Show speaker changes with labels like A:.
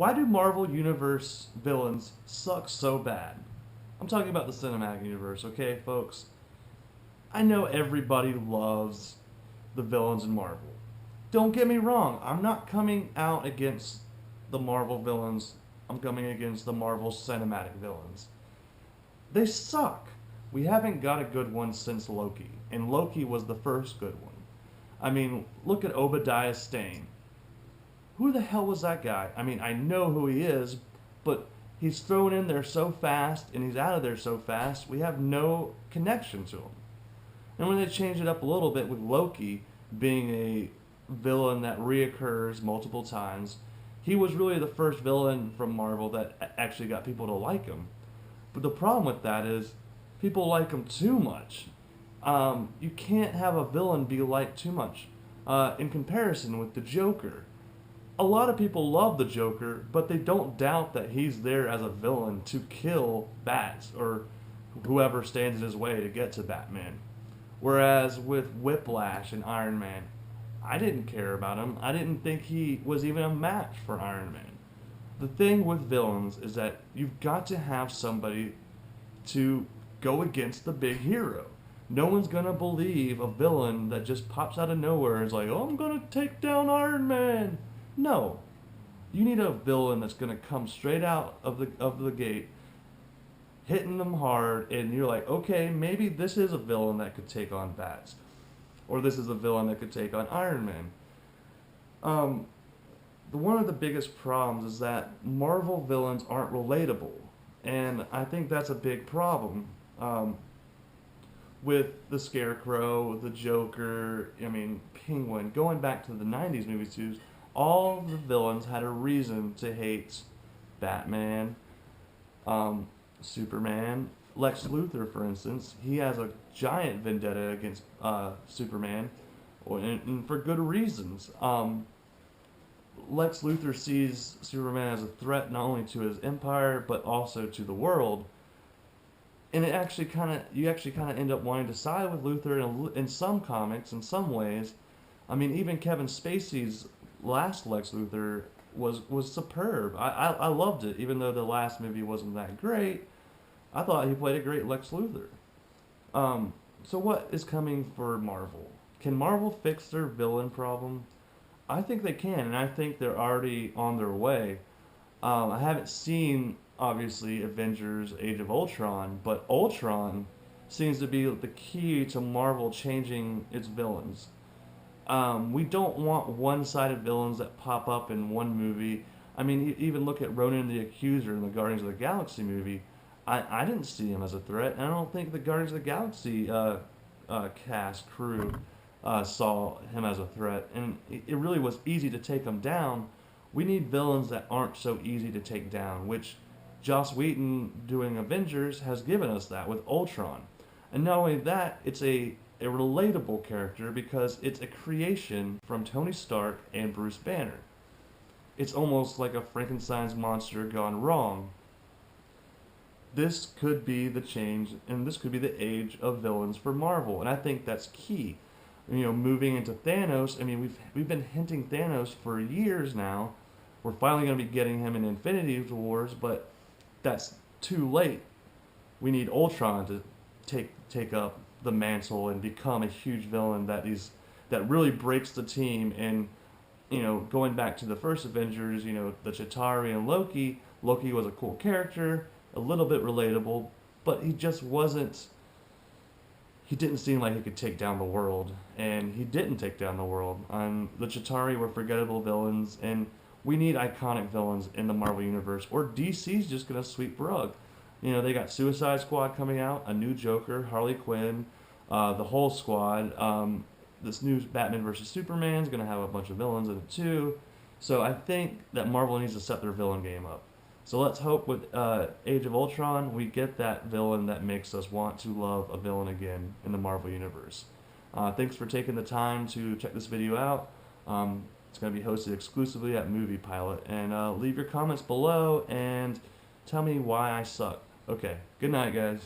A: Why do Marvel Universe villains suck so bad? I'm talking about the cinematic universe, okay, folks? I know everybody loves the villains in Marvel. Don't get me wrong, I'm not coming out against the Marvel villains, I'm coming against the Marvel cinematic villains. They suck. We haven't got a good one since Loki, and Loki was the first good one. I mean, look at Obadiah Stane. Who the hell was that guy? I mean, I know who he is, but he's thrown in there so fast and he's out of there so fast, we have no connection to him. And when they changed it up a little bit with Loki being a villain that reoccurs multiple times, he was really the first villain from Marvel that actually got people to like him. But the problem with that is people like him too much. You can't have a villain be liked too much. In comparison with the Joker, a lot of people love the Joker, but they don't doubt that he's there as a villain to kill bats or whoever stands in his way to get to Batman. Whereas with Whiplash and Iron Man, I didn't care about him. I didn't think he was even a match for Iron Man. The thing with villains is that you've got to have somebody to go against the big hero. No one's gonna believe a villain that just pops out of nowhere and is like, "Oh, I'm gonna take down Iron Man." No, you need a villain that's gonna come straight out of the gate, hitting them hard, and you're like, okay, maybe this is a villain that could take on bats, or this is a villain that could take on Iron Man. Um, One of the biggest problems is that Marvel villains aren't relatable, and I think that's a big problem. With the Scarecrow, the Joker, I mean, Penguin, going back to the 90s movies too, all the villains had a reason to hate Batman, um, Superman, Lex Luthor, for instance. He has a giant vendetta against Superman, and for good reasons. Lex Luthor sees Superman as a threat not only to his empire but also to the world, and you actually kind of end up wanting to side with Luthor in some comics in some ways. I mean, even Kevin Spacey's last Lex Luthor was superb. I loved it, even though the last movie wasn't that great. I thought he played a great Lex Luthor. So what is coming for Marvel? Can Marvel fix their villain problem? I think they can, and I think they're already on their way. I haven't seen, obviously, Avengers Age of Ultron, but Ultron seems to be the key to Marvel changing its villains. We don't want one-sided villains that pop up in one movie. I mean, even look at Ronan the Accuser in the Guardians of the Galaxy movie. I didn't see him as a threat, and I don't think the Guardians of the Galaxy cast crew saw him as a threat. And it really was easy to take him down. We need villains that aren't so easy to take down, which Joss Whedon doing Avengers has given us that with Ultron. And not only that, it's a relatable character because it's a creation from Tony Stark and Bruce Banner. It's almost like a Frankenstein's monster gone wrong. This could be the change, and this could be the age of villains for Marvel, and I think that's key. You know, moving into Thanos. I mean, we've been hinting Thanos for years now. We're finally going to be getting him in Infinity Wars, but that's too late. We need Ultron to take up the mantle and become a huge villain that really breaks the team. And you know, going back to the first Avengers, you know, the Chitauri and Loki. Loki was a cool character, a little bit relatable, but he just wasn't. He didn't seem like he could take down the world, and he didn't take down the world. The Chitauri were forgettable villains, and we need iconic villains in the Marvel Universe, or DC's just going to sweep the rug. You know, they got Suicide Squad coming out, a new Joker, Harley Quinn, the whole squad. This new Batman vs. Superman is going to have a bunch of villains in it too. So I think that Marvel needs to set their villain game up. So let's hope with Age of Ultron we get that villain that makes us want to love a villain again in the Marvel Universe. Thanks for taking the time to check this video out. It's going to be hosted exclusively at Movie Pilot. And leave your comments below and tell me why I suck. Okay, good night, guys.